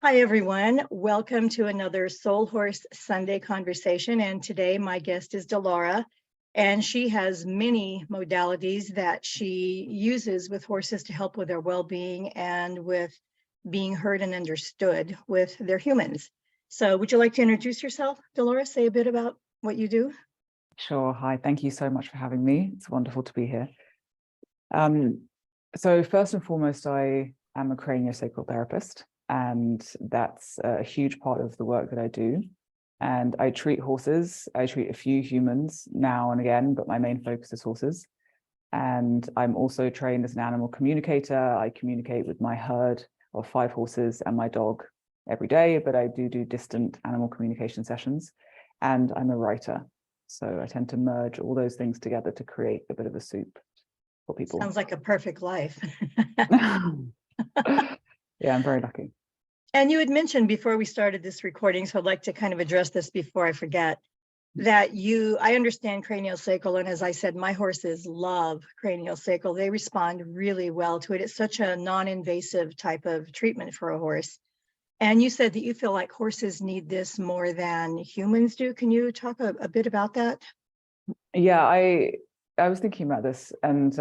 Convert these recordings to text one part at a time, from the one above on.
Hi, everyone. Welcome to another Soul Horse Sunday conversation. And today my guest is Dilara, and she has many modalities that she uses with horses to help with their well-being and with being heard and understood with their humans. So would you like to introduce yourself, Dilara? Say a bit about what you do. Sure. Hi, thank you so much for having me. It's wonderful to be here. So first and foremost, I am a craniosacral therapist, and that's a huge part of the work that I do. And I treat horses. I treat a few humans now and again, but my main focus is horses. And I'm also trained as an animal communicator. I communicate with my herd of 5 horses and my dog every day, but I do distant animal communication sessions. And I'm a writer. So I tend to merge all those things together to create a bit of a soup for people. Sounds like a perfect life. Yeah, I'm very lucky. And you had mentioned before we started this recording, so I'd like to kind of address this before I forget, that I understand craniosacral, and as I said, my horses love craniosacral. They respond really well to it. It's such a non-invasive type of treatment for a horse. And you said that you feel like horses need this more than humans do. Can you talk a bit about that? Yeah, I was thinking about this, and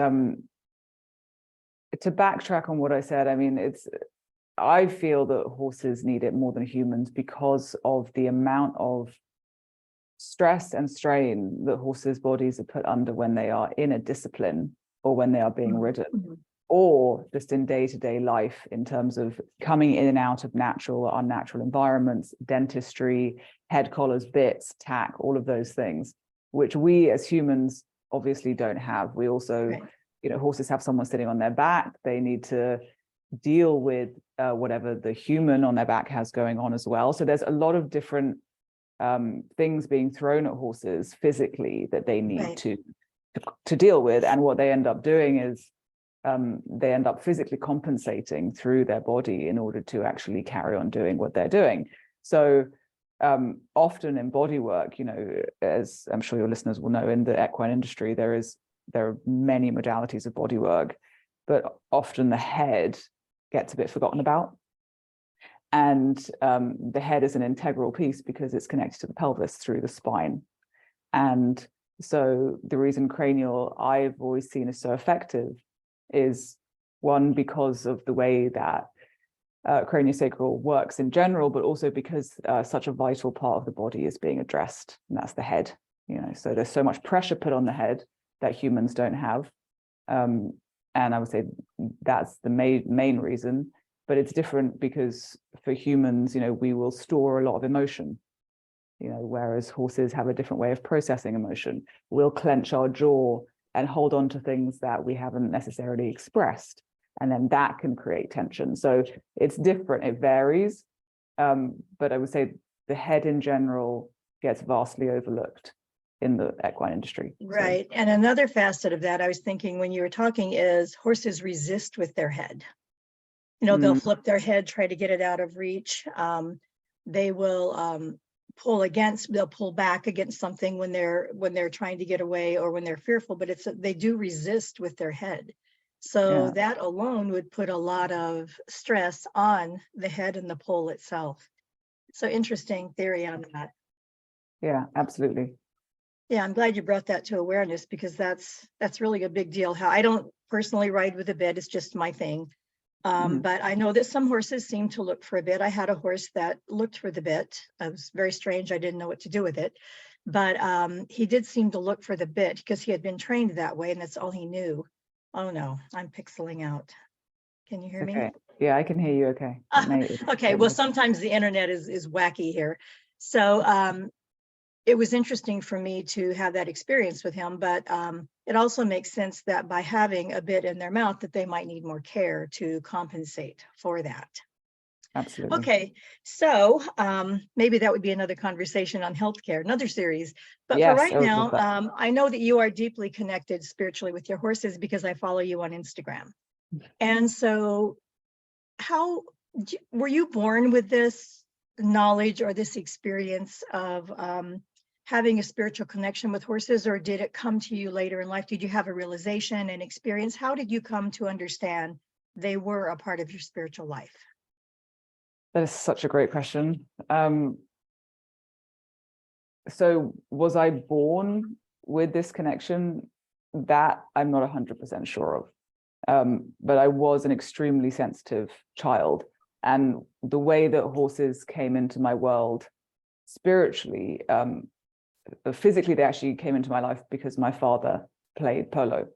to backtrack on what I said, I mean, I feel that horses need it more than humans because of the amount of stress and strain that horses' bodies are put under when they are in a discipline or when they are being ridden, or just in day-to-day life in terms of coming in and out of natural or unnatural environments, dentistry, head collars, bits, tack, all of those things, which we as humans obviously don't have. We also, right. Horses have someone sitting on their back. They need to deal with whatever the human on their back has going on as well. So there's a lot of different things being thrown at horses physically that they need right. to deal with. And what they end up doing is they end up physically compensating through their body in order to actually carry on doing what they're doing. So often in body work, as I'm sure your listeners will know, in the equine industry, there are many modalities of body work, but often the head gets a bit forgotten about. And the head is an integral piece because it's connected to the pelvis through the spine. And so the reason cranial I've always seen is so effective is, one, because of the way that craniosacral works in general, but also because such a vital part of the body is being addressed, and that's the head. So there's so much pressure put on the head that humans don't have. And I would say that's the main reason. But it's different because for humans, we will store a lot of emotion, whereas horses have a different way of processing emotion. We'll clench our jaw and hold on to things that we haven't necessarily expressed. And then that can create tension. So it's different, it varies. But I would say the head in general gets vastly overlooked in the equine industry. Right. So. And another facet of that I was thinking when you were talking is horses resist with their head. They'll flip their head, try to get it out of reach. They will they'll pull back against something when they're trying to get away or when they're fearful, but they do resist with their head. So yeah. That alone would put a lot of stress on the head and the pole itself. So interesting theory on that. Yeah, absolutely. Yeah, I'm glad you brought that to awareness because that's really a big deal. How I don't personally ride with a bit, it's just my thing. But I know that some horses seem to look for a bit. I had a horse that looked for the bit. It was very strange. I didn't know what to do with it. But he did seem to look for the bit because he had been trained that way and that's all he knew. Oh no, I'm pixeling out. Can you hear me? Yeah, I can hear you okay. Okay, well, sometimes the internet is wacky here. So it was interesting for me to have that experience with him, but it also makes sense that by having a bit in their mouth that they might need more care to compensate for that. Absolutely. Okay, so maybe that would be another conversation on healthcare, another series. But yes, for right now, I know that you are deeply connected spiritually with your horses because I follow you on Instagram. And so how were you born with this knowledge or this experience of having a spiritual connection with horses, or did it come to you later in life? Did you have a realization and experience? How did you come to understand they were a part of your spiritual life? That is such a great question. So was I born with this connection? That I'm not 100% sure of. But I was an extremely sensitive child. And the way that horses came into my world spiritually, physically, they actually came into my life because my father played polo.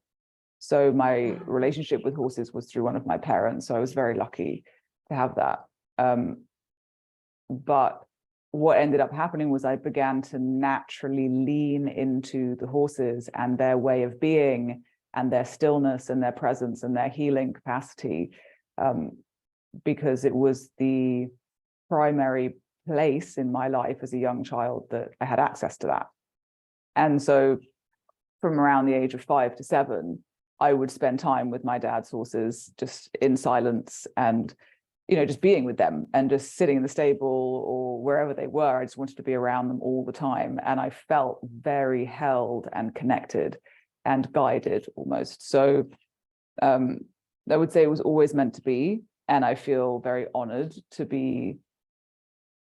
So my relationship with horses was through one of my parents. So I was very lucky to have that. But what ended up happening was I began to naturally lean into the horses and their way of being and their stillness and their presence and their healing capacity, because it was the primary place in my life as a young child that I had access to that. And so from around the age of 5 to 7, I would spend time with my dad's horses just in silence and, you know, just being with them and just sitting in the stable or wherever they were. I just wanted to be around them all the time. And I felt very held and connected and guided almost. So I would say it was always meant to be. And I feel very honored to be,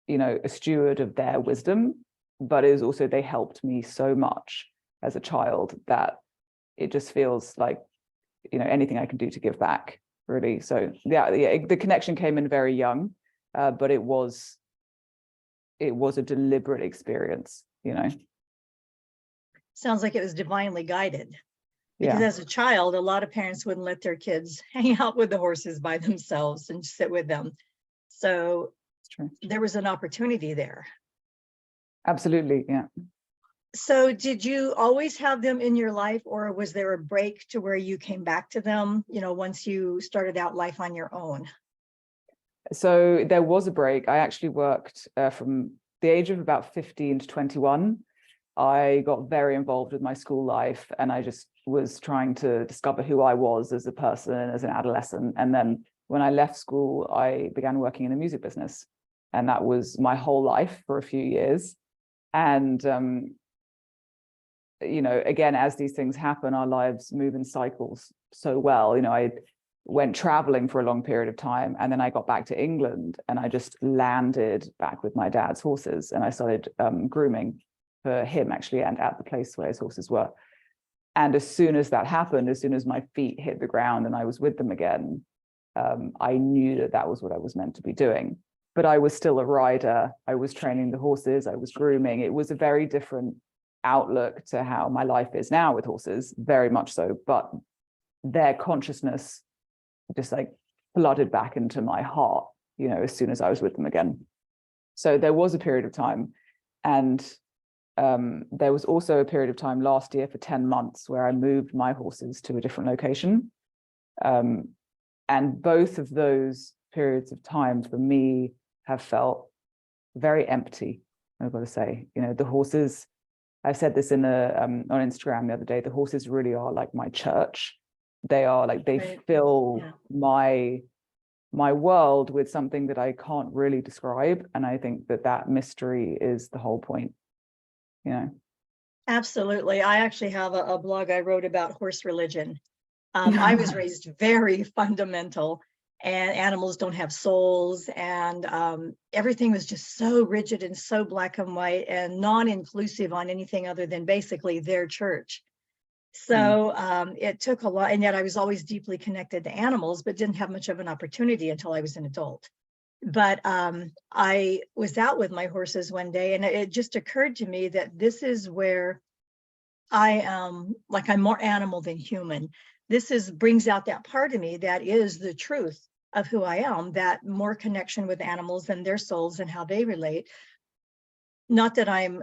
you know, a steward of their wisdom. But it was also, they helped me so much as a child that it just feels like, you know, anything I can do to give back, really. So yeah, the connection came in very young, but it was a deliberate experience, you know. Sounds like it was divinely guided. Because Yeah, as a child, a lot of parents wouldn't let their kids hang out with the horses by themselves and sit with them. So it's true. there was an opportunity there. Absolutely, yeah. So did you always have them in your life, or was there a break to where you came back to them, you know, once you started out life on your own? So there was a break. I actually worked from the age of about 15 to 21. I got very involved with my school life, and I just was trying to discover who I was as a person, as an adolescent. And then when I left school, I began working in the music business, and that was my whole life for a few years. And you know, again, as these things happen, our lives move in cycles so well. You know, I went traveling for a long period of time, and then I got back to England, and I just landed back with my dad's horses, and I started grooming for him actually, and at the place where his horses were. And as soon as that happened, as soon as my feet hit the ground and I was with them again, I knew that that was what I was meant to be doing. But I was still a rider. I was training the horses. I was grooming. It was a very different outlook to how my life is now with horses, very much so. But their consciousness just like flooded back into my heart, you know, as soon as I was with them again. So there was a period of time. And there was also a period of time last year for 10 months where I moved my horses to a different location. And both of those periods of time for me have felt very empty, I've got to say. You know, the horses, I've said this in on Instagram the other day, the horses really are like my church. They are like, they Right. fill Yeah. my world with something that I can't really describe. And I think that mystery is the whole point, you know. Absolutely. I actually have a blog I wrote about horse religion. I was raised very fundamental, and animals don't have souls, and everything was just so rigid and so black and white and non-inclusive on anything other than basically their church. So it took a lot, and yet I was always deeply connected to animals, but didn't have much of an opportunity until I was an adult. But I was out with my horses one day, and it just occurred to me that this is where I am, like, I'm more animal than human. This brings out that part of me that is the truth of who I am, that more connection with animals and their souls and how they relate. Not that I'm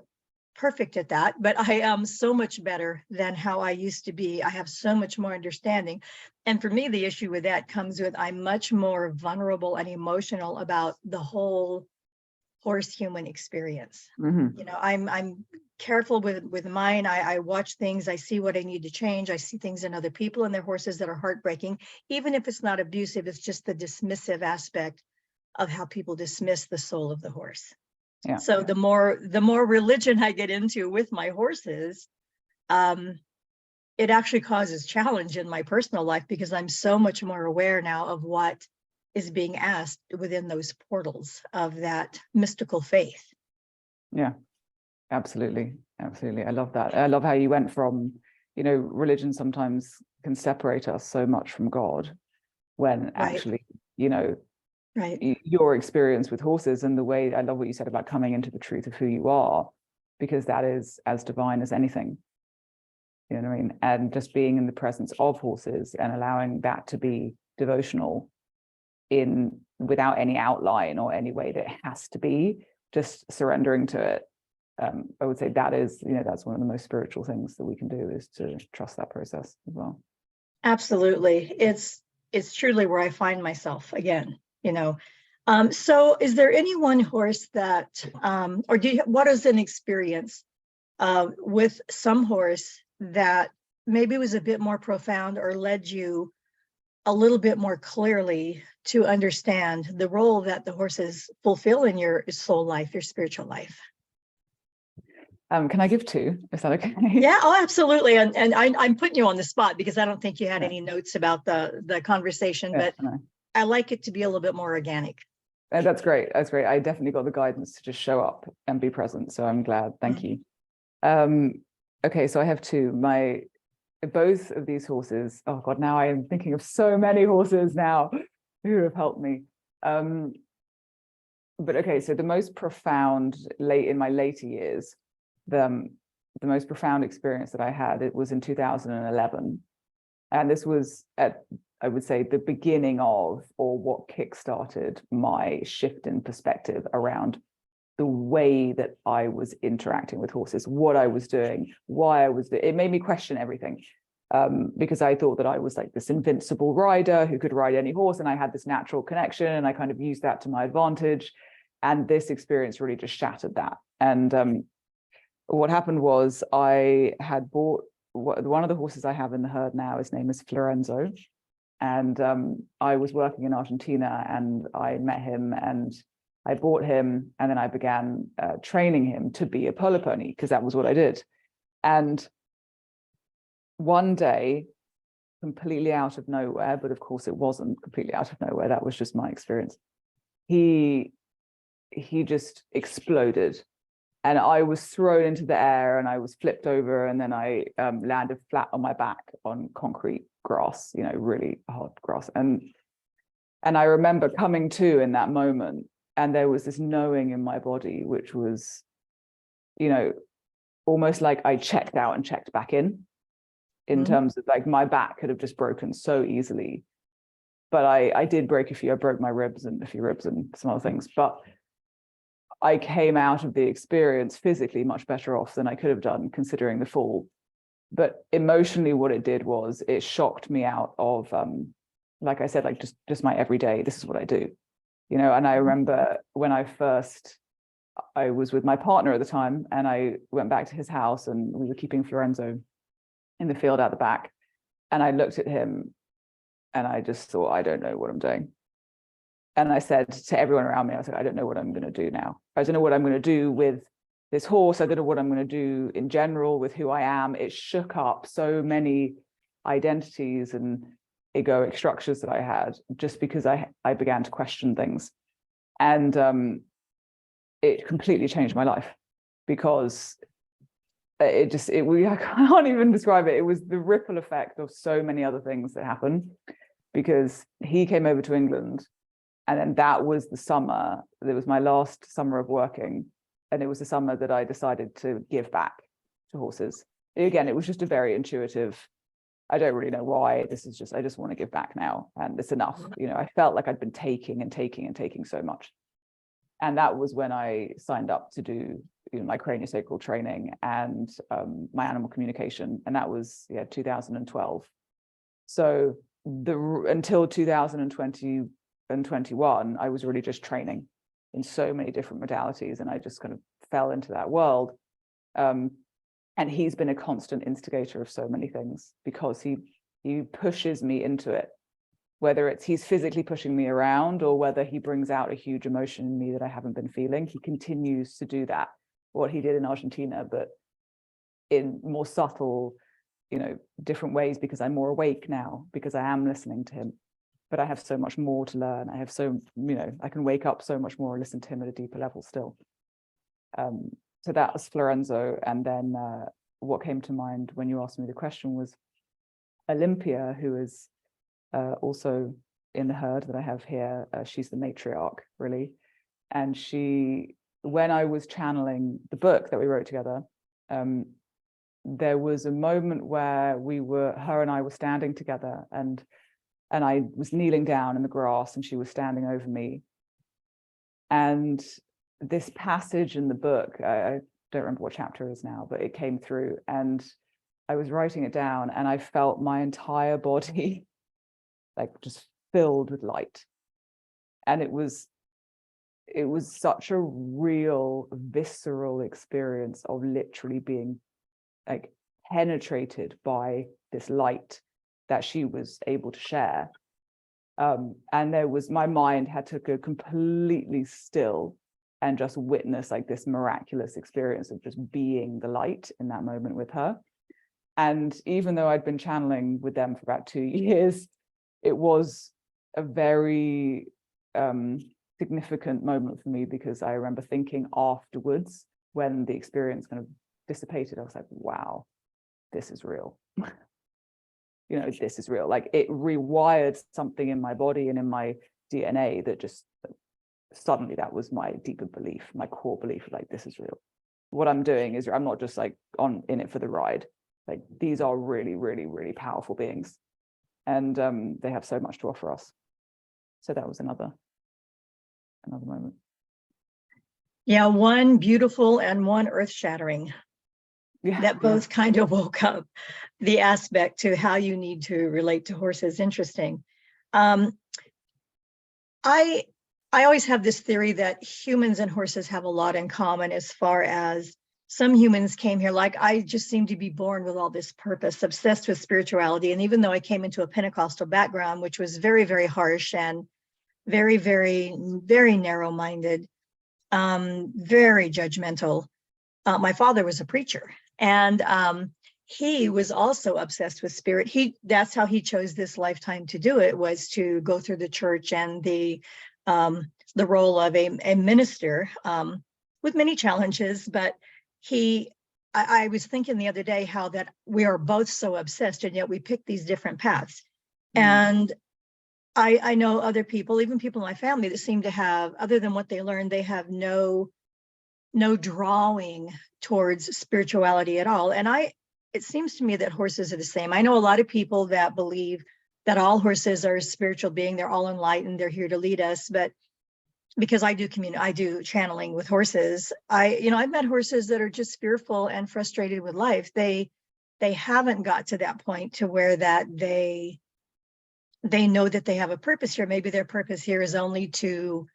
perfect at that, but I am so much better than how I used to be. I have so much more understanding. And for me, the issue with that comes with I'm much more vulnerable and emotional about the whole horse human experience. You know, I'm careful with mine. I watch things, I see what I need to change. I see things in other people and their horses that are heartbreaking, even if it's not abusive, it's just the dismissive aspect of how people dismiss the soul of the horse. Yeah. So the more religion I get into with my horses, it actually causes challenge in my personal life because I'm so much more aware now of what is being asked within those portals of that mystical faith. Yeah, absolutely. Absolutely. I love that. I love how you went from, religion sometimes can separate us so much from God, when actually, your experience with horses and the way, I love what you said about coming into the truth of who you are, because that is as divine as anything. You know what I mean? And just being in the presence of horses and allowing that to be devotional without any outline or any way that it has to be, just surrendering to it. I would say that is, that's one of the most spiritual things that we can do, is to trust that process as well. Absolutely. It's truly where I find myself again, So is there any one horse that, or what is an experience with some horse that maybe was a bit more profound or led you a little bit more clearly to understand the role that the horses fulfill in your soul life, your spiritual life? Can I give two? Is that okay? Yeah, oh, absolutely. And I'm putting you on the spot because I don't think you had any notes about the conversation, but I like it to be a little bit more organic. That's great. That's great. I definitely got the guidance to just show up and be present. So I'm glad. Thank you. Okay, so I have two. Both of these horses, oh God, now I am thinking of so many horses now who have helped me. But okay, so the most profound, in my later years, the most profound experience that I had, it was in 2011. And this was at, I would say, the beginning of, or what kickstarted my shift in perspective around the way that I was interacting with horses, what I was doing, why I was doing. It made me question everything, because I thought that I was like this invincible rider who could ride any horse, and I had this natural connection, and I kind of used that to my advantage. And this experience really just shattered that. And what happened was, I had bought one of the horses I have in the herd now. His name is Florenzo, and I was working in Argentina, and I met him, and I bought him, and then I began training him to be a polo pony, because that was what I did. And one day, completely out of nowhere, but of course it wasn't completely out of nowhere, that was just my experience, he just exploded, and I was thrown into the air, and I was flipped over, and then I landed flat on my back on concrete grass, really hard grass. And I remember coming to in that moment, and there was this knowing in my body, which was, almost like I checked out and checked back in terms of, like, my back could have just broken so easily. But I did break I broke my ribs and a few ribs and some other things. But I came out of the experience physically much better off than I could have done, considering the fall. But emotionally, what it did was it shocked me out of, like I said, like just my everyday, this is what I do. And I remember when I was with my partner at the time, and I went back to his house, and we were keeping Florenzo in the field out the back. And I looked at him, and I just thought, I don't know what I'm doing. And I said to everyone around me, I was like, I don't know what I'm going to do now. I don't know what I'm going to do with this horse. I don't know what I'm going to do in general with who I am. It shook up so many identities and egoic structures that I had, just because I began to question things. And it completely changed my life, because I can't even describe it. It was the ripple effect of so many other things that happened, because he came over to England, and then that was the summer. It was my last summer of working, and it was the summer that I decided to give back to horses. Again, it was just a very intuitive, I don't really know why. This is just, I just want to give back now, and it's enough. I felt like I'd been taking and taking and taking so much. And that was when I signed up to do my craniosacral training and my animal communication. And that was 2012. So until 2020 and 21, I was really just training in so many different modalities, and I just kind of fell into that world. And he's been a constant instigator of so many things, because he pushes me into it, whether it's he's physically pushing me around, or whether he brings out a huge emotion in me that I haven't been feeling. He continues to do that, what he did in Argentina, but in more subtle, different ways, because I'm more awake now, because I am listening to him. but I have so much more to learn. I have so, I can wake up so much more and listen to him at a deeper level still. So that was Florenzo. And then what came to mind when you asked me the question was Olympia, who is also in the herd that I have here. She's the matriarch, really. And she, when I was channeling the book that we wrote together, there was a moment where her and I were standing together, and I was kneeling down in the grass and she was standing over me. And this passage in the book, I don't remember what chapter it is now, but it came through and I was writing it down and I felt my entire body like just filled with light. And it was such a real visceral experience of literally being like penetrated by this light that she was able to share. And my mind had to go completely still and just witness like this miraculous experience of just being the light in that moment with her. And even though I'd been channeling with them for about 2 years, it was a very significant moment for me, because I remember thinking afterwards, when the experience kind of dissipated, I was like, wow, this is real. This is real. Like, it rewired something in my body and in my DNA that just suddenly, that was my deeper belief, my core belief, like, this is real. What I'm doing is, I'm not just like in it for the ride. Like, these are really, really, really powerful beings, and they have so much to offer us. So that was another moment. Yeah, one beautiful and one earth-shattering. Yeah, that both kind of woke up the aspect to how you need to relate to horses. Interesting. I always have this theory that humans and horses have a lot in common, as far as some humans came here, like I just seem to be born with all this purpose, obsessed with spirituality. And even though I came into a Pentecostal background, which was very, very harsh and very, very, very narrow-minded, very judgmental, my father was a preacher, and he was also obsessed with spirit. That's how he chose this lifetime to do it, was to go through the church and the role of a minister, with many challenges. But I was thinking the other day how that we are both so obsessed, and yet we pick these different paths. And I know other people, even people in my family, that seem to have, other than what they learned, they have no drawing towards spirituality at all. And it seems to me that horses are the same. I know a lot of people that believe that all horses are a spiritual being, they're all enlightened, they're here to lead us. But because I do channeling with horses, I've met horses that are just fearful and frustrated with life. They haven't got to that point to where that they know that they have a purpose here. Maybe their purpose here is only to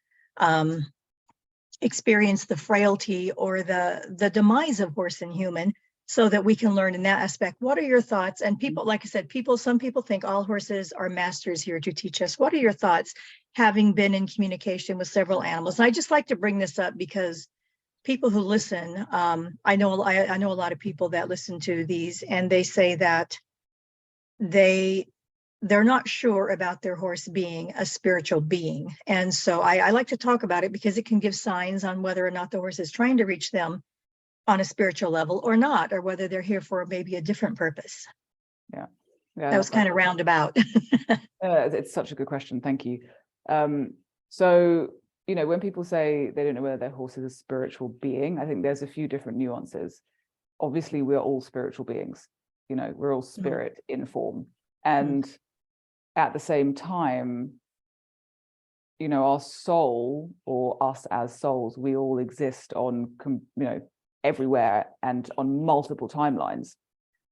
experience the frailty or the demise of horse and human, so that we can learn in that aspect. What are your thoughts? And people, like I said, some people think all horses are masters here to teach us. What are your thoughts, having been in communication with several animals? And I just like to bring this up because people who listen, I know a lot of people that listen to these, and they say that they're not sure about their horse being a spiritual being. And so I like to talk about it, because it can give signs on whether or not the horse is trying to reach them on a spiritual level or not, or whether they're here for maybe a different purpose. Yeah, that was kind of roundabout. It's such a good question. Thank you. So, when people say they don't know whether their horse is a spiritual being, I think there's a few different nuances. Obviously, we're all spiritual beings. We're all spirit in form. And at the same time, our soul, or us as souls, we all exist on, everywhere and on multiple timelines.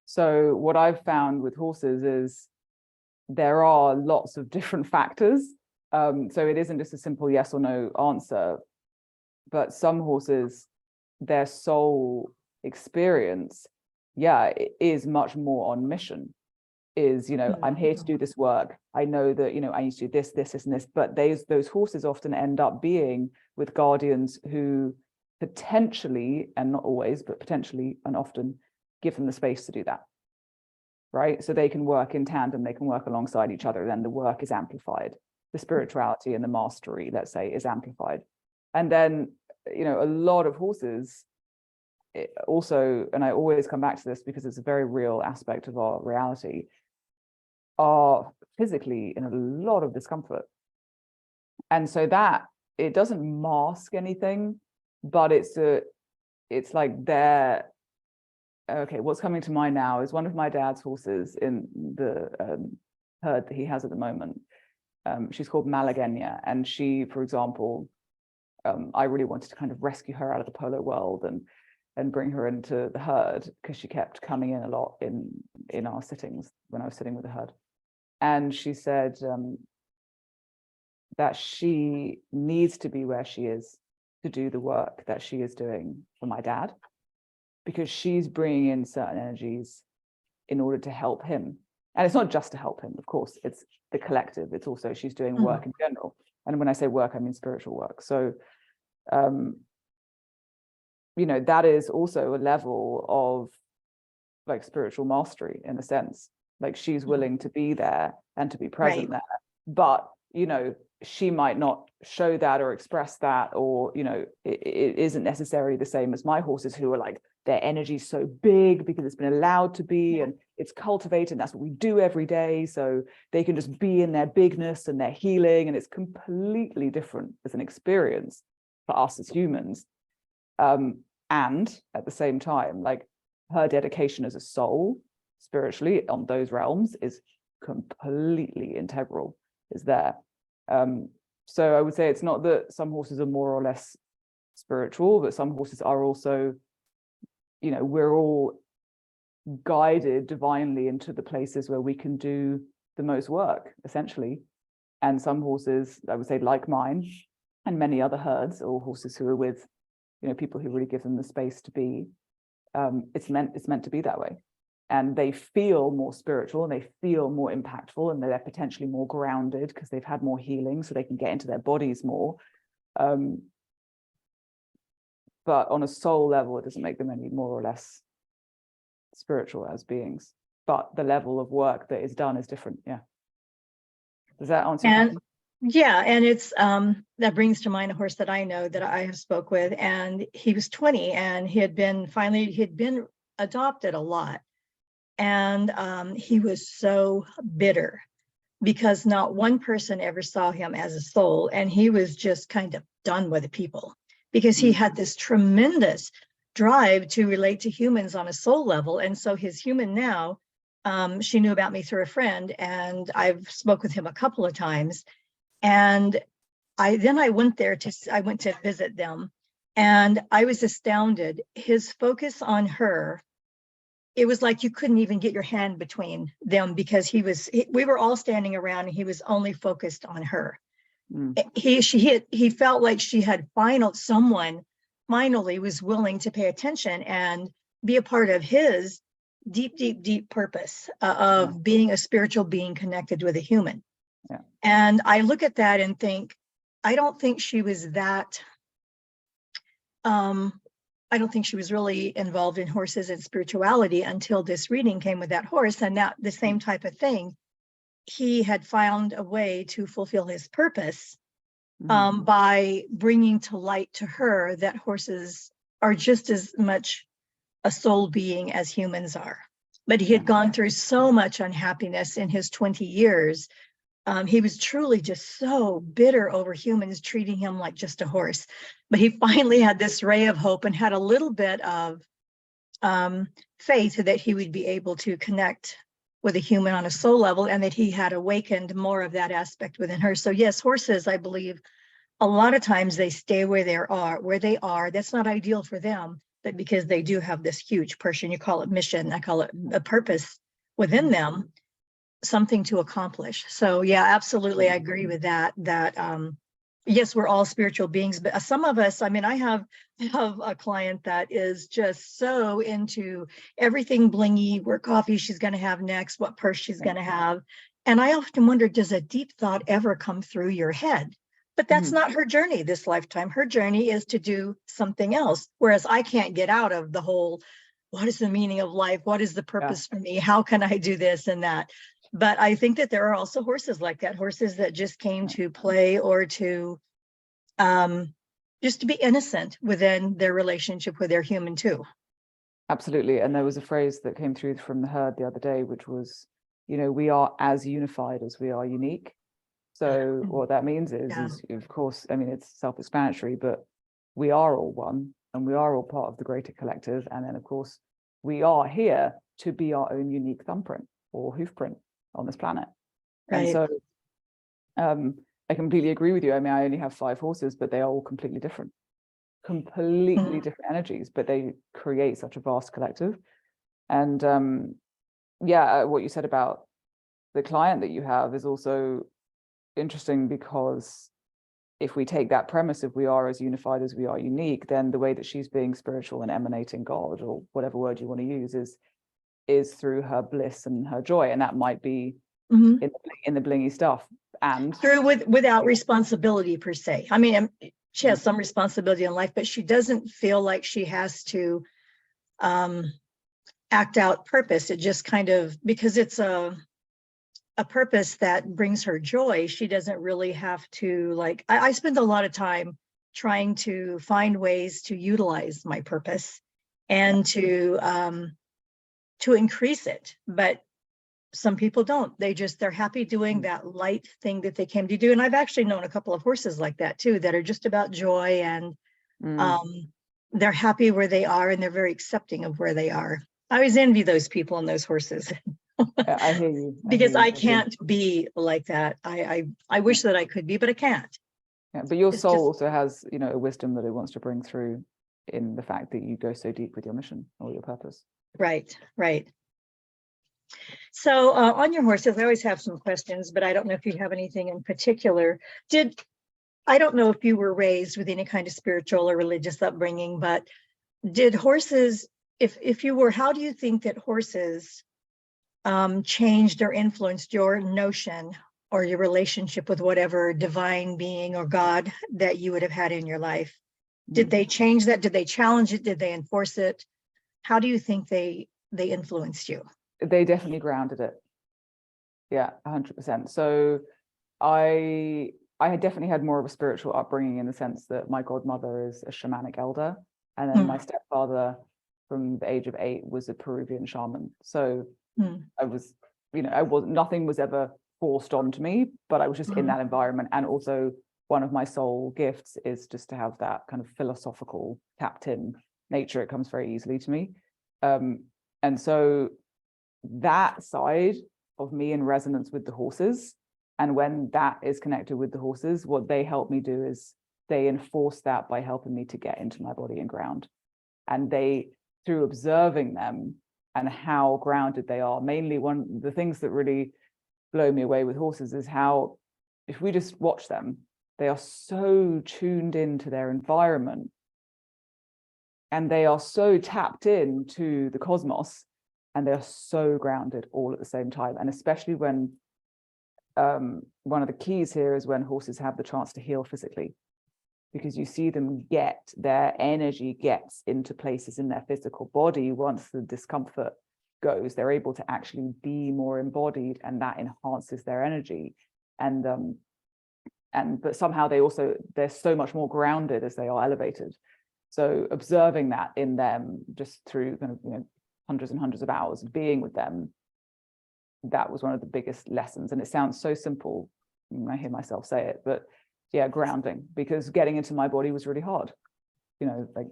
So what I've found with horses is there are lots of different factors. So it isn't just a simple yes or no answer, but some horses, their soul experience, is much more on mission. Is, I'm here to do this work. I know that, I need to do this, this, and this. But those horses often end up being with guardians who potentially, and not always, but potentially and often, give them the space to do that. right? So they can work in tandem, they can work alongside each other, then the work is amplified. The spirituality and the mastery, let's say, is amplified. And then, you know, a lot of horses also, and I always come back to this because it's a very real aspect of our reality, are physically in a lot of discomfort. And so that, it doesn't mask anything, but it's like they're, okay, what's coming to mind now is one of my dad's horses in the herd that he has at the moment. She's called Malagenia, and she, for example, I really wanted to kind of rescue her out of the polo world and bring her into the herd, because she kept coming in a lot in our sittings when I was sitting with the herd. And she said that she needs to be where she is to do the work that she is doing for my dad, because she's bringing in certain energies in order to help him. And it's not just to help him, of course, it's the collective. It's also, she's doing work in general. And when I say work, I mean spiritual work. So, you know, that is also a level of like spiritual mastery in a sense. Like she's willing to be there and to be present there. But, you know, she might not show that or express that, or, you know, it isn't necessarily the same as my horses, who are like, their energy is so big because it's been allowed to be, and it's cultivated, and that's what we do every day. So they can just be in their bigness and their healing, and it's completely different as an experience for us as humans. And at the same time, like her dedication as a soul spiritually on those realms is completely integral, is there. So I would say it's not that some horses are more or less spiritual, but some horses are also, you know, we're all guided divinely into the places where we can do the most work, essentially. And some horses, I would say, like mine and many other herds, or horses who are with, you know, people who really give them the space to be, it's meant to be that way. And they feel more spiritual, and they feel more impactful, and they're potentially more grounded because they've had more healing, so they can get into their bodies more. But on a soul level, it doesn't make them any more or less spiritual as beings. But the level of work that is done is different. Yeah. Does that answer your question? Yeah, and it's that brings to mind a horse that I know that I have spoke with, and he was 20, and he'd been adopted a lot. And he was so bitter because not one person ever saw him as a soul, and he was just kind of done with the people, because he had this tremendous drive to relate to humans on a soul level. And so his human now, she knew about me through a friend, and I've spoke with him a couple of times. And I went to visit them, and I was astounded. His focus on her, it was like you couldn't even get your hand between them, because we were all standing around, and he was only focused on her. He felt like someone finally was willing to pay attention and be a part of his deep purpose of being a spiritual being connected with a human. Yeah. And I look at that and think, I don't think she was that, I don't think she was really involved in horses and spirituality until this reading came with that horse. And that the same type of thing, he had found a way to fulfill his purpose by bringing to light to her that horses are just as much a soul being as humans are. But he had gone through so much unhappiness in his 20 years. He was truly just so bitter over humans treating him like just a horse. But he finally had this ray of hope and had a little bit of faith that he would be able to connect with a human on a soul level, and that he had awakened more of that aspect within her. So yes, horses, I believe, a lot of times they stay where they are. That's not ideal for them, but because they do have this huge portion, you call it mission, I call it a purpose within them, something to accomplish. So yeah, absolutely, I agree with that. Yes, we're all spiritual beings, but some of us, I mean, I have a client that is just so into everything blingy, what coffee she's going to have next, what purse she's going to have. And I often wonder, does a deep thought ever come through your head? But that's not her journey this lifetime. Her journey is to do something else. Whereas I can't get out of the whole what is the meaning of life? What is the Yeah. purpose for me? How can I do this and that? But I think that there are also horses like that, horses that just came to play or to just to be innocent within their relationship with their human too. Absolutely. And there was a phrase that came through from the herd the other day, which was, you know, we are as unified as we are unique. So what that means is of course, I mean, it's self-explanatory, but we are all one and we are all part of the greater collective. And then of course, we are here to be our own unique thumbprint or hoofprint on this planet. And so I completely agree with you. I mean, I only have 5 horses, but they are all completely different energies, but they create such a vast collective. And what you said about the client that you have is also interesting, because if we take that premise of we are as unified as we are unique, then the way that she's being spiritual and emanating God, or whatever word you want to use, is through her bliss and her joy. And that might be in the blingy stuff, and through without responsibility per se. I mean, she has some responsibility in life, but she doesn't feel like she has to act out purpose. It just kind of, because it's a purpose that brings her joy, she doesn't really have to, like, I spend a lot of time trying to find ways to utilize my purpose and to increase it. But some people don't. They're happy doing that light thing that they came to do. And I've actually known a couple of horses like that too, that are just about joy, and they're happy where they are, and they're very accepting of where they are. I always envy those people and those horses. I hear you. Because I can't be like that. I wish that I could be, but I can't. Yeah, but your soul also has, you know, a wisdom that it wants to bring through in the fact that you go so deep with your mission or your purpose. Right. So on your horses, I always have some questions, but I don't know if you have anything in particular. I don't know if you were raised with any kind of spiritual or religious upbringing, but did horses, if you were, how do you think that horses changed or influenced your notion or your relationship with whatever divine being or God that you would have had in your life? Did they change that? Did they challenge it? Did they enforce it? How do you think they influenced you? They definitely grounded it. Yeah, 100%. So I had definitely had more of a spiritual upbringing, in the sense that my godmother is a shamanic elder, and then my stepfather from the age of 8 was a Peruvian shaman. So I was, you know, nothing was ever forced onto me, but I was just in that environment. And also one of my soul gifts is just to have that kind of philosophical tapped in nature. It comes very easily to me. And so that side of me in resonance with the horses, and when that is connected with the horses, what they help me do is they enforce that by helping me to get into my body and ground. And they, through observing them and how grounded they are, mainly one of the things that really blow me away with horses is how, if we just watch them, they are so tuned into their environment, and they are so tapped in to the cosmos, and they're so grounded all at the same time. And especially when one of the keys here is when horses have the chance to heal physically, because you see them their energy gets into places in their physical body. Once the discomfort goes, they're able to actually be more embodied, and that enhances their energy. But somehow they're so much more grounded as they are elevated. So observing that in them, just through kind of, you know, hundreds and hundreds of hours of being with them, that was one of the biggest lessons. And it sounds so simple when I hear myself say it, but yeah, grounding, because getting into my body was really hard, you know, like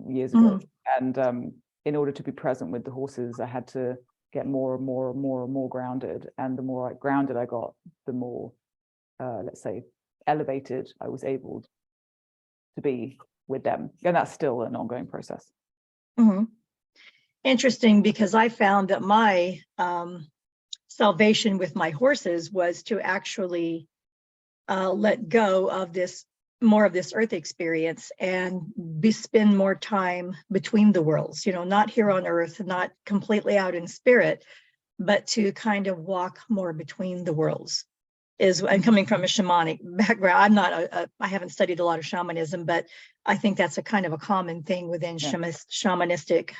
years ago. And in order to be present with the horses, I had to get more and more grounded. And the more grounded I got, the more, let's say, elevated I was able to be with them. And that's still an ongoing process. Interesting, because I found that my salvation with my horses was to actually let go of more of this earth experience and spend more time between the worlds, you know, not here on earth, not completely out in spirit, but to kind of walk more between the worlds. I'm coming from a shamanic background. I haven't studied a lot of shamanism, but I think that's a kind of a common thing within shamanistic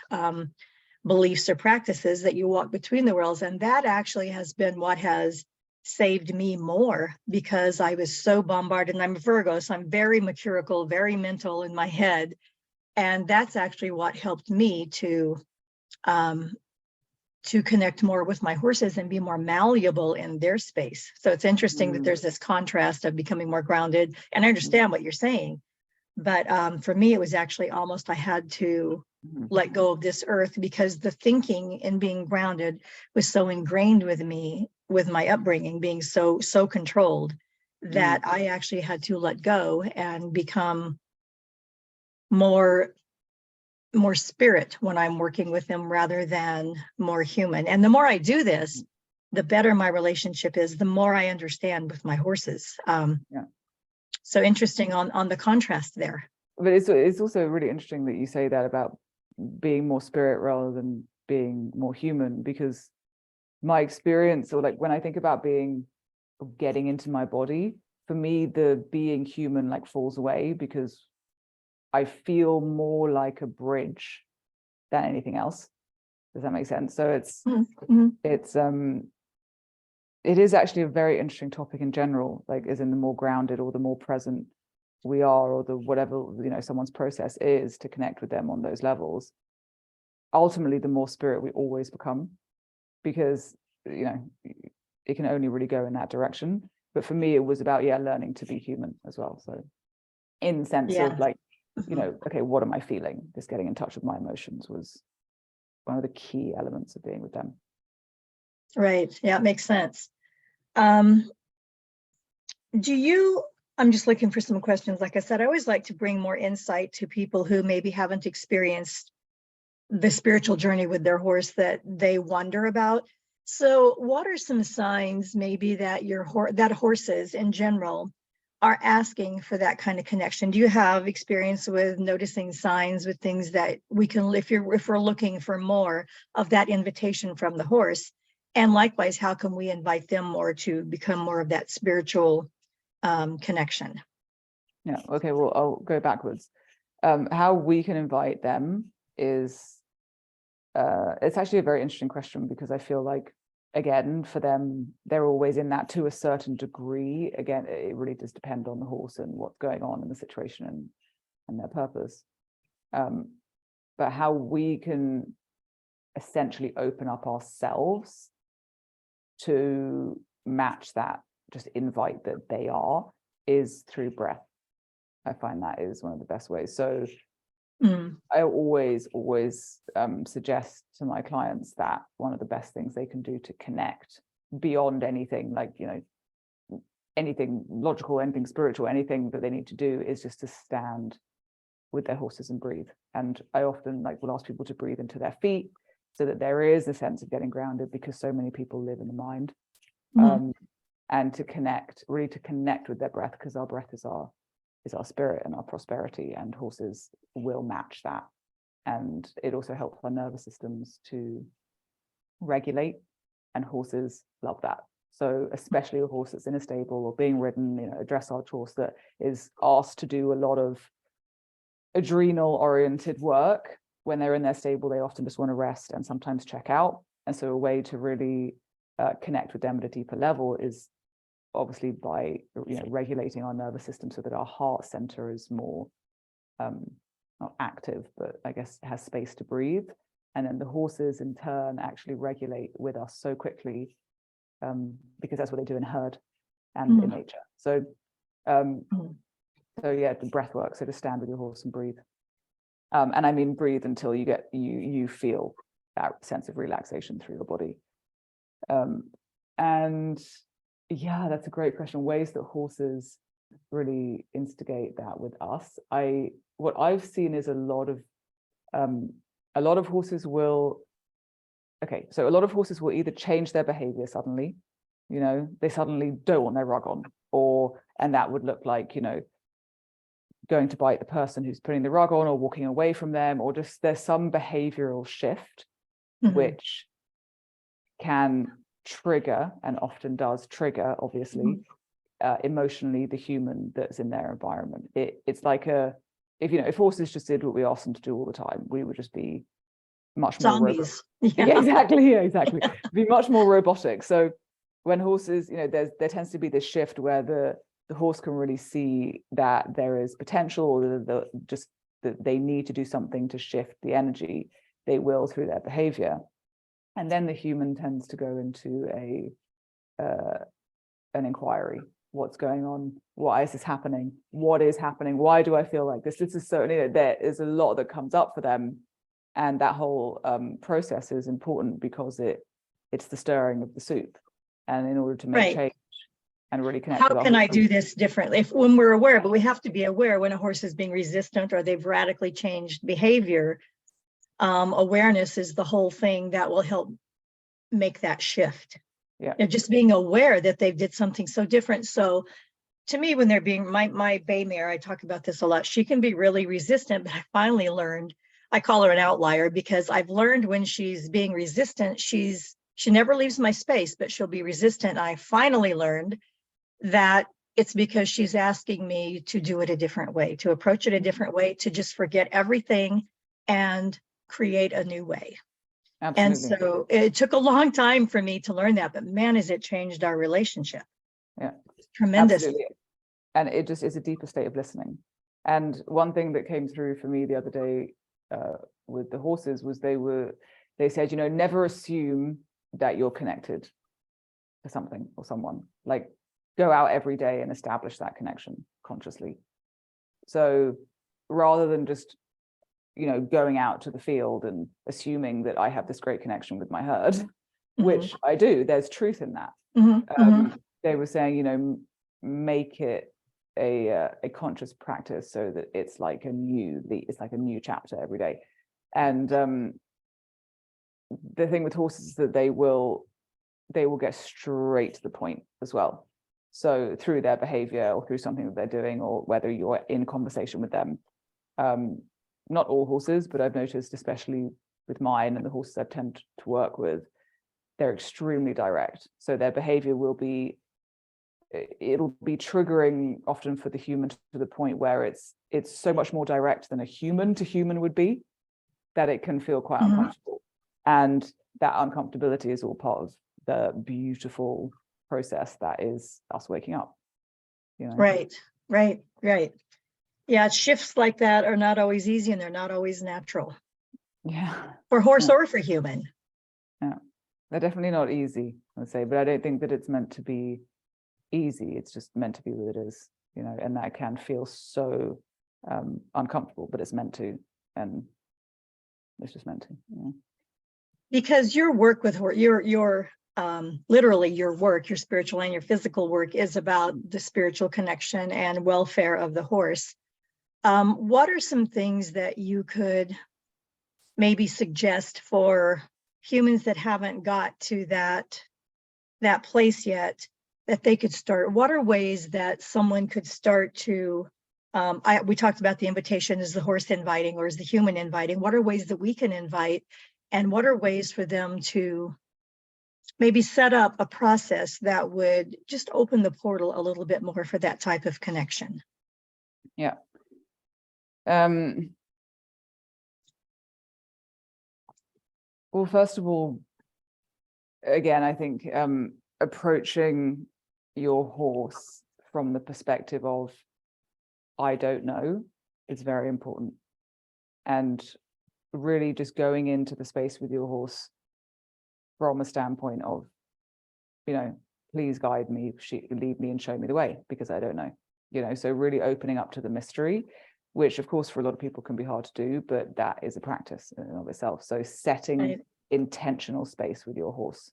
beliefs or practices that you walk between the worlds. And that actually has been what has saved me more, because I was so bombarded, and I'm a Virgo, so I'm very mercurical, very mental in my head. And that's actually what helped me to connect more with my horses and be more malleable in their space. So it's interesting that there's this contrast of becoming more grounded. And I understand what you're saying, but for me, it was actually almost, I had to let go of this earth, because the thinking and being grounded was so ingrained with me, with my upbringing being so controlled, that I actually had to let go and become more spirit when I'm working with them, rather than more human. And the more I do this, the better my relationship is, the more I understand with my horses. So interesting on the contrast there. But it's also really interesting that you say that about being more spirit rather than being more human, because my experience, or like when I think about getting into my body, for me, the being human like falls away, because I feel more like a bridge than anything else. Does that make sense? So it is actually a very interesting topic in general, like as in the more grounded or the more present we are, or the whatever, you know, someone's process is to connect with them on those levels, ultimately the more spirit we always become, because, you know, it can only really go in that direction. But for me, it was about learning to be human as well. So in the sense of like, you know, okay, what am I feeling? Just getting in touch with my emotions was one of the key elements of being with them. Right. Yeah, it makes sense. I'm just looking for some questions. Like I said, I always like to bring more insight to people who maybe haven't experienced the spiritual journey with their horse that they wonder about. So what are some signs maybe that that horses in general are asking for that kind of connection? Do you have experience with noticing signs with things that we can, if we're looking for more of that invitation from the horse? And likewise, how can we invite them more to become more of that spiritual connection? Yeah, okay, well, I'll go backwards. How we can invite them is, it's actually a very interesting question, because I feel like, again, for them, they're always in that to a certain degree. Again, it really does depend on the horse and what's going on in the situation and their purpose. But how we can essentially open up ourselves to match that, just invite that they are, is through breath. I find that is one of the best ways. So I always suggest to my clients that one of the best things they can do to connect beyond anything, like, you know, anything logical, anything spiritual, anything that they need to do, is just to stand with their horses and breathe. And I often will ask people to breathe into their feet, so that there is a sense of getting grounded, because so many people live in the mind. And to connect with their breath, because our breath is our spirit and our prosperity, and horses will match that. And it also helps our nervous systems to regulate, and horses love that. So especially a horse that's in a stable or being ridden, you know, a dressage horse that is asked to do a lot of adrenal oriented work, when they're in their stable, they often just want to rest and sometimes check out. And so a way to really connect with them at a deeper level is obviously by, you know, regulating our nervous system, so that our heart center is more not active, but I guess has space to breathe. And then the horses in turn actually regulate with us so quickly, because that's what they do in herd and in nature. So so yeah, the breath work. So to stand with your horse and breathe. And I mean breathe until you feel that sense of relaxation through your body. And yeah, that's a great question. Ways that horses really instigate that with us. What I've seen is a lot of horses will either change their behavior suddenly, you know, they suddenly don't want their rug on, and that would look like, you know, going to bite the person who's putting the rug on, or walking away from them, or just there's some behavioral shift which can trigger, and often does trigger, obviously, emotionally, the human that's in their environment. It's like if horses just did what we asked them to do all the time, we would just be much more Zombies. Yeah, exactly. Yeah, exactly. Be much more robotic. So when horses, there tends to be this shift where the horse can really see that there is potential, or just that they need to do something to shift the energy. They will through their behavior, and then the human tends to go into an inquiry. What's going on? Why is this happening? What is happening? Why do I feel like this? This is so, there is a lot that comes up for them. And that whole process is important because it's the stirring of the soup. And in order to make change and really connect with how our can I horses, do this differently? When we're aware, but we have to be aware when a horse is being resistant or they've radically changed behavior. Awareness is the whole thing that will help make that shift. Yeah. Just being aware that they did something so different. So to me, when they're being my bay mare, I talk about this a lot. She can be really resistant, but I finally learned, I call her an outlier because I've learned when she's being resistant, she never leaves my space, but she'll be resistant. I finally learned that it's because she's asking me to do it a different way, to approach it a different way, to just forget everything and create a new way. Absolutely. And so it took a long time for me to learn that, but man, has it changed our relationship. Yeah, tremendous. Absolutely. And it just is a deeper state of listening. And one thing that came through for me the other day with the horses was they said, never assume that you're connected to something or someone. Like, go out every day and establish that connection consciously. So rather than just going out to the field and assuming that I have this great connection with my herd, which I do, there's truth in that. They were saying, make it a conscious practice so that it's like a new chapter every day. And the thing with horses is that they will get straight to the point as well. So through their behavior or through something that they're doing, or whether you're in conversation with them, not all horses, but I've noticed, especially with mine and the horses I tend to work with, they're extremely direct. So their behavior it'll be triggering often for the human to the point where it's so much more direct than a human to human would be, that it can feel quite uncomfortable. And that uncomfortability is all part of the beautiful process that is us waking up. Right. Yeah, shifts like that are not always easy, and they're not always natural. Yeah. For horse or for human. Yeah, they're definitely not easy, I'd say, but I don't think that it's meant to be easy. It's just meant to be what it is, and that can feel so uncomfortable, but it's meant to, and it's just meant to. Because your work with your literally your work, your spiritual and your physical work, is about the spiritual connection and welfare of the horse. What are some things that you could maybe suggest for humans that haven't got to that place yet, that they could start? What are ways that someone could start to, we talked about the invitation, is the horse inviting or is the human inviting? What are ways that we can invite, and what are ways for them to maybe set up a process that would just open the portal a little bit more for that type of connection? Yeah. Well, first of all, again, I think approaching your horse from the perspective of, I don't know, is very important. And really just going into the space with your horse from a standpoint of, please guide me, lead me and show me the way, because I don't know, so really opening up to the mystery, which of course for a lot of people can be hard to do, but that is a practice in and of itself. So setting intentional space with your horse.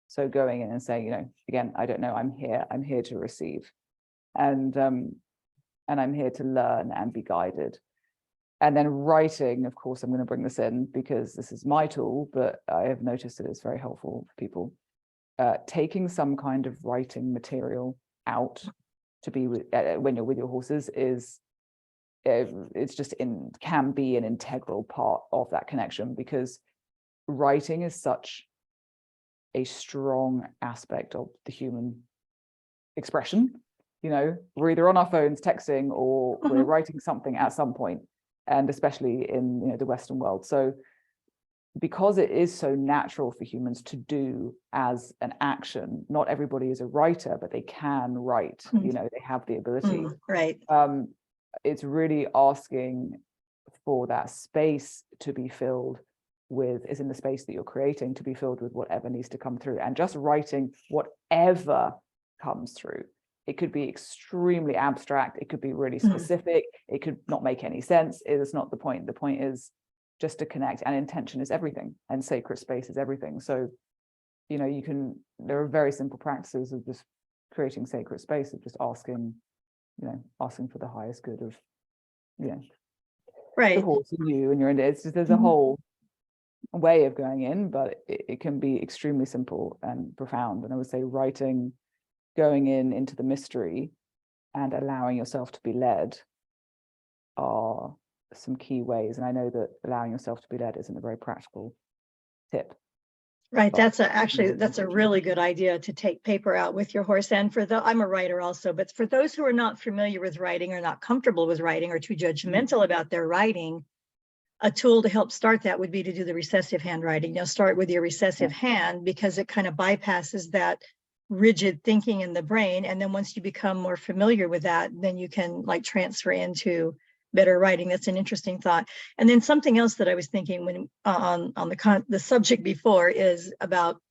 So going in and saying, again, I don't know, I'm here to receive. And I'm here to learn and be guided. And then writing, of course, I'm going to bring this in because this is my tool, but I have noticed that it's very helpful for people. Taking some kind of writing material out to be with, when you're with your horses can be an integral part of that connection, because writing is such a strong aspect of the human expression. We're either on our phones texting or we're writing something at some point, and especially in the Western world. So because it is so natural for humans to do as an action, not everybody is a writer, but they can write, you know, they have the ability. Right. It's really asking for that space to be filled with, is in the space that you're creating, to be filled with whatever needs to come through, and just writing whatever comes through. It could be extremely abstract, it could be really specific, it could not make any sense. It is not the point. The point is just to connect, and intention is everything, and sacred space is everything. So, you know, there are very simple practices of just creating sacred space, of just asking, you know, asking for the highest good of, you know, right, the horse and you and your, it's just, there's a whole way of going in, but it can be extremely simple and profound. And I would say writing, going into the mystery and allowing yourself to be led are some key ways. And I know that allowing yourself to be led isn't a very practical tip. Right. That's a really good idea, to take paper out with your horse. And I'm a writer also, but for those who are not familiar with writing, or not comfortable with writing, or too judgmental about their writing, a tool to help start that would be to do the recessive handwriting. You'll start with your recessive hand, because it kind of bypasses that rigid thinking in the brain. And then once you become more familiar with that, then you can like transfer into better writing. That's an interesting thought. And then something else that I was thinking when on the subject before is about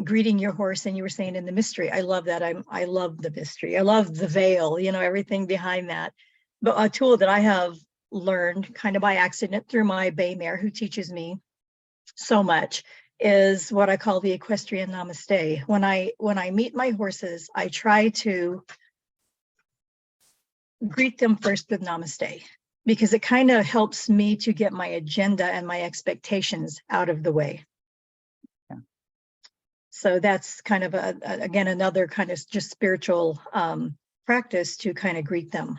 greeting your horse, and you were saying in the mystery. I love that. I love the mystery. I love the veil, you know, everything behind that. But a tool that I have learned kind of by accident through my bay mare, who teaches me so much, is what I call the equestrian namaste. When I meet my horses, I try to greet them first with namaste, because it kind of helps me to get my agenda and my expectations out of the way. Yeah. So that's kind of again, another kind of just spiritual practice to kind of greet them.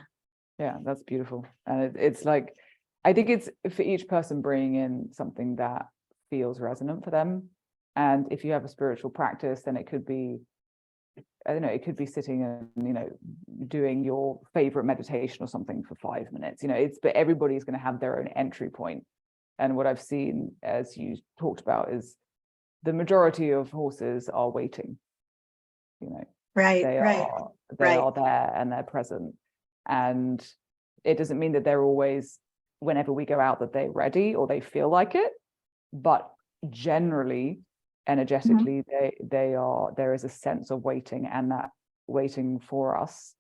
Yeah, that's beautiful. And it's like, I think it's for each person bringing in something that feels resonant for them. And if you have a spiritual practice, then it could be, I don't know, it could be sitting and, you know, doing your favorite meditation or something for 5 minutes, you know, but everybody's going to have their own entry point. And what I've seen, as you talked about, is the majority of horses are waiting, you know, they are there and they're present. And it doesn't mean that they're always, whenever we go out, that they're ready or they feel like it, but generally, energetically, there is a sense of waiting, and that waiting for us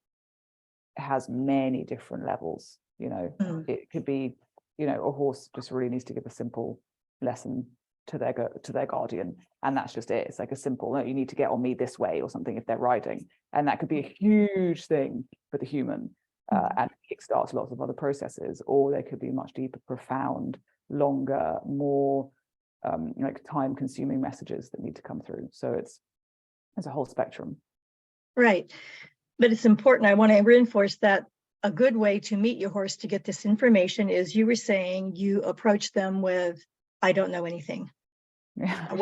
has many different levels. You know, it could be, you know, a horse just really needs to give a simple lesson to their guardian, and that's just it. It's like a simple, no, you need to get on me this way or something if they're riding, and that could be a huge thing for the human. And kickstarts lots of other processes, or there could be much deeper, profound, longer, more like time-consuming messages that need to come through. So it's a whole spectrum. Right, but it's important. I want to reinforce that a good way to meet your horse to get this information is, you were saying, you approach them with, "I don't know anything." Yeah.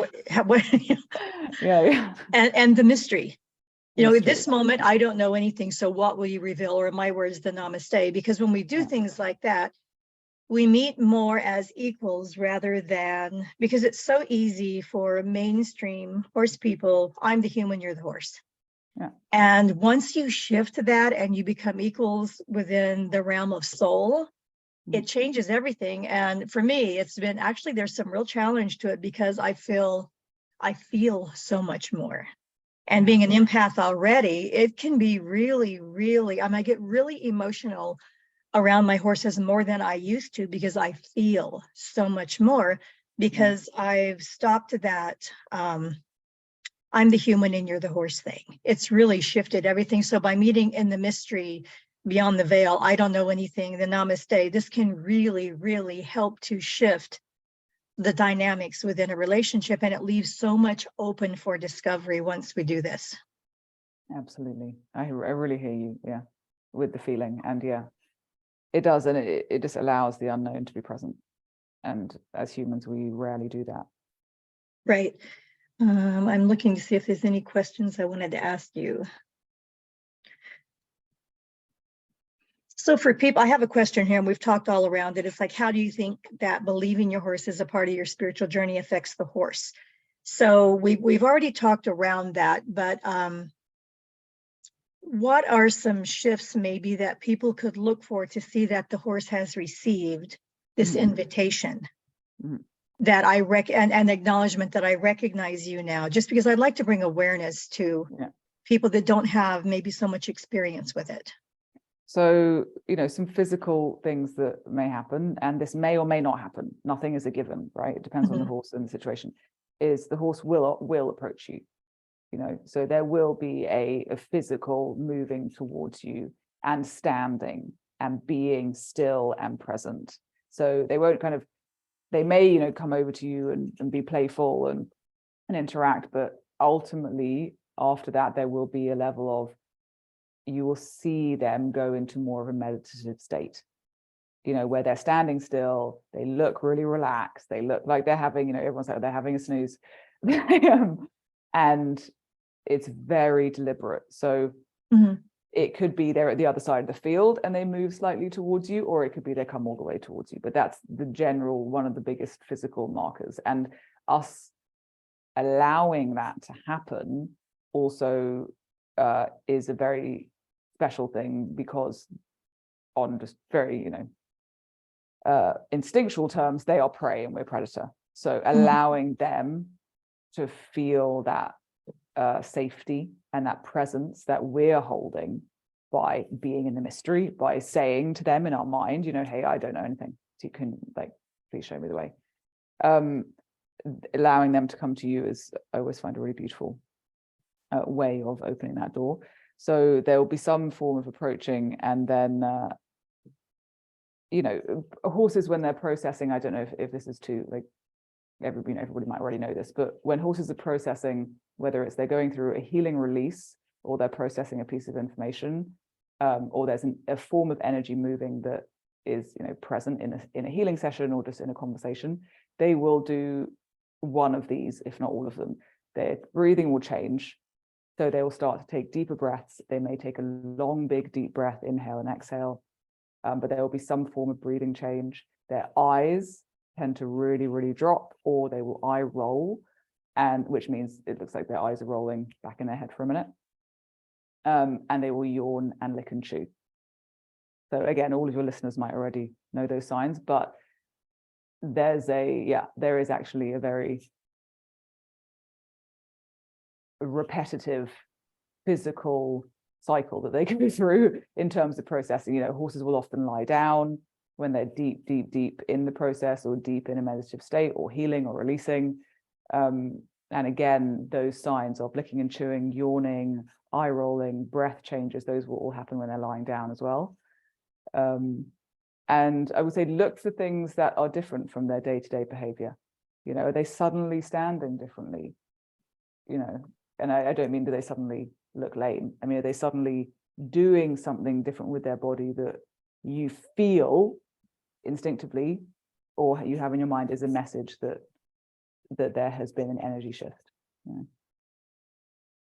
Yeah. And the mystery. You know, at this moment, I don't know anything. So what will you reveal? Or in my words, the namaste. Because when we do things like that, we meet more as equals, rather than, because it's so easy for mainstream horse people, I'm the human, you're the horse. Yeah. And once you shift that and you become equals within the realm of soul, it changes everything. And for me, it's been, actually, there's some real challenge to it, because I feel so much more. And being an empath already, it can be really, really, I get really emotional around my horses more than I used to, because I feel so much more, because I've stopped that I'm the human and you're the horse thing. It's really shifted everything. So by meeting in the mystery, beyond the veil, I don't know anything, the namaste, this can really, really help to shift the dynamics within a relationship, and it leaves so much open for discovery once we do this. Absolutely. I really hear you, yeah, with the feeling. And yeah, it does, and it just allows the unknown to be present. And as humans, we rarely do that. Right. I'm looking to see if there's any questions I wanted to ask you. So for people, I have a question here, and we've talked all around it. It's like, how do you think that believing your horse is a part of your spiritual journey affects the horse? So we've already talked around that, but what are some shifts maybe that people could look for to see that the horse has received this invitation? That and acknowledgement that I recognize you now, just because I'd like to bring awareness to people that don't have maybe so much experience with it. So, some physical things that may happen, and this may or may not happen. Nothing is a given, right? It depends on the horse and the situation. Is the horse will approach you, so there will be a physical moving towards you and standing and being still and present. So they won't they may, come over to you and be playful and interact, but ultimately after that, there will be a level of, you will see them go into more of a meditative state, where they're standing still, they look really relaxed, they look like they're having, everyone's like they're having a snooze. And it's very deliberate. So it could be they're at the other side of the field and they move slightly towards you, or it could be they come all the way towards you. But that's the general, one of the biggest physical markers. And us allowing that to happen also is a very special thing, because on just very, instinctual terms, they are prey and we're predator. So allowing them to feel that safety and that presence that we're holding by being in the mystery, by saying to them in our mind, hey, I don't know anything, so you can please show me the way. Allowing them to come to you is, I always find, a really beautiful way of opening that door. So there will be some form of approaching, and then horses, when they're processing, I don't know if this is too everybody might already know this, but when horses are processing, whether it's they're going through a healing release or they're processing a piece of information, or there's a form of energy moving that is present in a healing session or just in a conversation, they will do one of these, if not all of them. Their breathing will change. So they will start to take deeper breaths. They may take a long, big, deep breath, inhale and exhale, but there will be some form of breathing change. Their eyes tend to really, really drop, or they will eye roll, and which means it looks like their eyes are rolling back in their head for a minute. And they will yawn and lick and chew. So again, all of your listeners might already know those signs, but there is actually a very repetitive physical cycle that they go through in terms of processing. Horses will often lie down when they're deep, deep, deep in the process, or deep in a meditative state, or healing or releasing. And again, those signs of licking and chewing, yawning, eye rolling, breath changes, those will all happen when they're lying down as well. And I would say, look for things that are different from their day-to-day behavior. Are they suddenly standing differently? And I don't mean, do they suddenly look lame? I mean, are they suddenly doing something different with their body that you feel instinctively, or you have in your mind as a message that there has been an energy shift?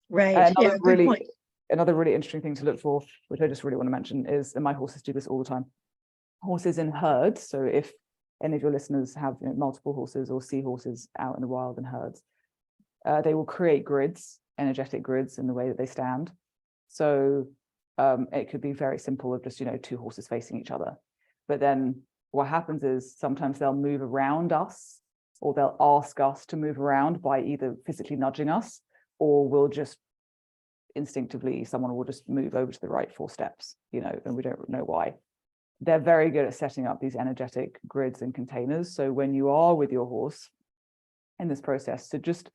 Right. Another really interesting thing to look for, which I just really want to mention, is, and my horses do this all the time, horses in herds. So if any of your listeners have multiple horses or see horses out in the wild in herds, they will create grids, energetic grids, in the way that they stand. So it could be very simple of just, two horses facing each other. But then what happens is sometimes they'll move around us, or they'll ask us to move around by either physically nudging us, or we'll just instinctively, someone will just move over to the right 4 steps, and we don't know why. They're very good at setting up these energetic grids and containers. So when you are with your horse in this process, to just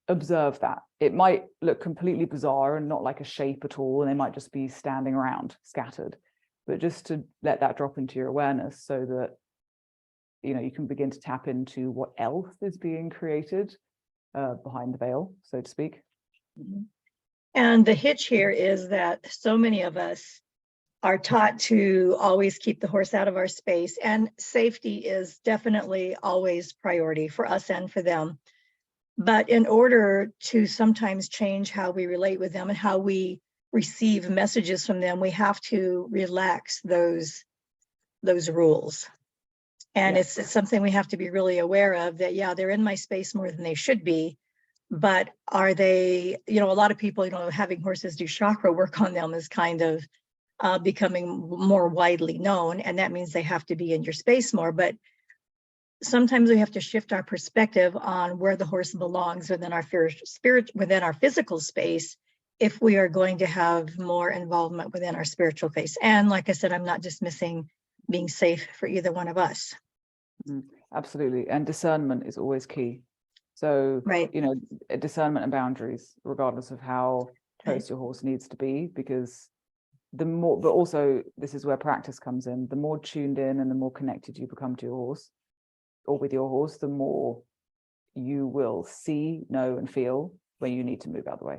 observe that. It might look completely bizarre and not like a shape at all, and they might just be standing around scattered, but just to let that drop into your awareness, so that you can begin to tap into what else is being created behind the veil, so to speak. And the hitch here is that so many of us are taught to always keep the horse out of our space, and safety is definitely always priority for us and for them. But in order to sometimes change how we relate with them and how we receive messages from them, we have to relax those rules. And it's something we have to be really aware of, that, yeah, they're in my space more than they should be, but are they, a lot of people, having horses do chakra work on them is kind of becoming more widely known. And that means they have to be in your space more. But sometimes we have to shift our perspective on where the horse belongs within our within our physical space, if we are going to have more involvement within our spiritual space. And like I said, I'm not dismissing being safe for either one of us. Absolutely. And discernment is always key. So, right. Discernment and boundaries, regardless of how close your horse needs to be, because the more, but also this is where practice comes in. The more tuned in and the more connected you become to your horse or with your horse, the more you will see, know, and feel when you need to move out of the way,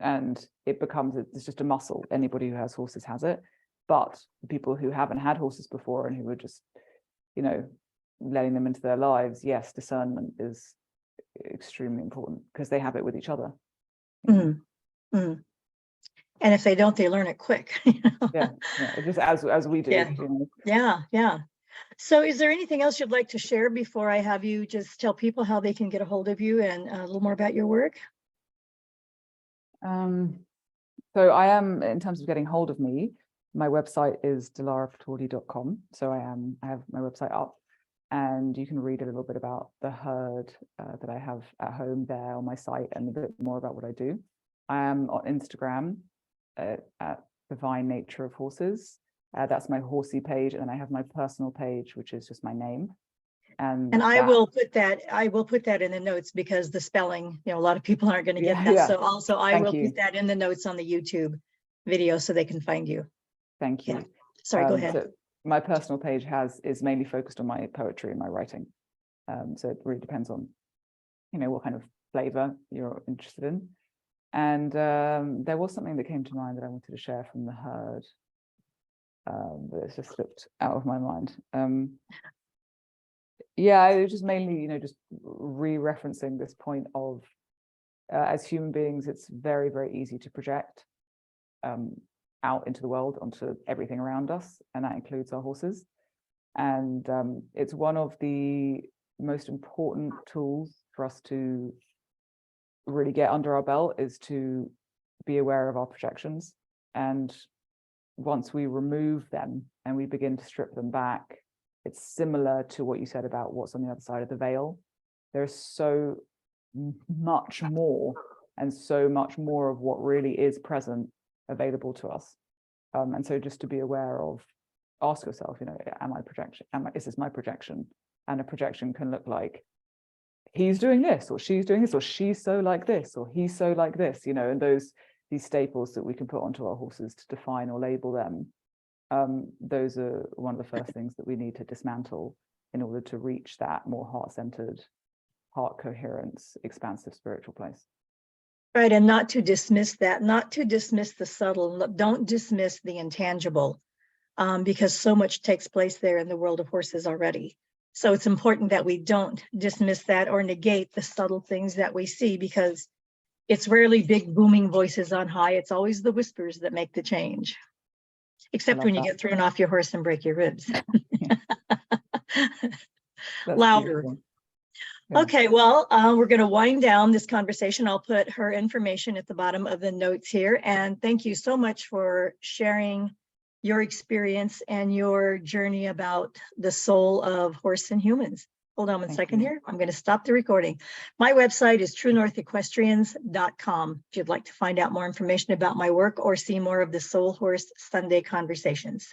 and it's just a muscle. Anybody who has horses has it. But people who haven't had horses before and who are just, letting them into their lives, yes, discernment is extremely important because they have it with each other. And if they don't, they learn it quick. Yeah, just as we do. Yeah. So is there anything else you'd like to share before I have you just tell people how they can get a hold of you and a little more about your work? So I am, in terms of getting hold of me, my website is dilarapataudi.com. So I have my website up, and you can read a little bit about the herd that I have at home there on my site, and a bit more about what I do. I am on Instagram at Divine Nature of Horses. That's my horsey page, and then I have my personal page, which is just my name. And I will put that in the notes, because the spelling, a lot of people aren't going to get that. Yeah. So also I will put that in the notes on the YouTube video so they can find you. Thank you. Yeah. Sorry, go ahead. So my personal page is mainly focused on my poetry and my writing. So it really depends on, what kind of flavor you're interested in. And there was something that came to mind that I wanted to share from the herd, but it's just slipped out of my mind. It was just mainly, just re-referencing this point of, as human beings, it's very, very easy to project out into the world, onto everything around us, and that includes our horses. And it's one of the most important tools for us to really get under our belt, is to be aware of our projections. And once we remove them and we begin to strip them back, it's similar to what you said about what's on the other side of the veil. There's so much more, and so much more of what really is present available to us. And so just to be aware of, ask yourself, is this my projection? And a projection can look like, he's doing this, or she's doing this, or she's so like this, or he's so like this, and these staples that we can put onto our horses to define or label them. Those are one of the first things that we need to dismantle in order to reach that more heart-centered, heart coherence, expansive spiritual place. Right, and not to dismiss that, not to dismiss the subtle, don't dismiss the intangible, because so much takes place there in the world of horses already. So it's important that we don't dismiss that or negate the subtle things that we see, because it's rarely big booming voices on high. It's always the whispers that make the change. Except when you get thrown off your horse and break your ribs. Louder. Yeah. Okay, well, we're going to wind down this conversation. I'll put her information at the bottom of the notes here. And thank you so much for sharing your experience and your journey about the soul of horse and humans. Hold on one second here. I'm going to stop the recording. My website is truenorthequestrians.com if you'd like to find out more information about my work or see more of the Soul Horse Sunday conversations.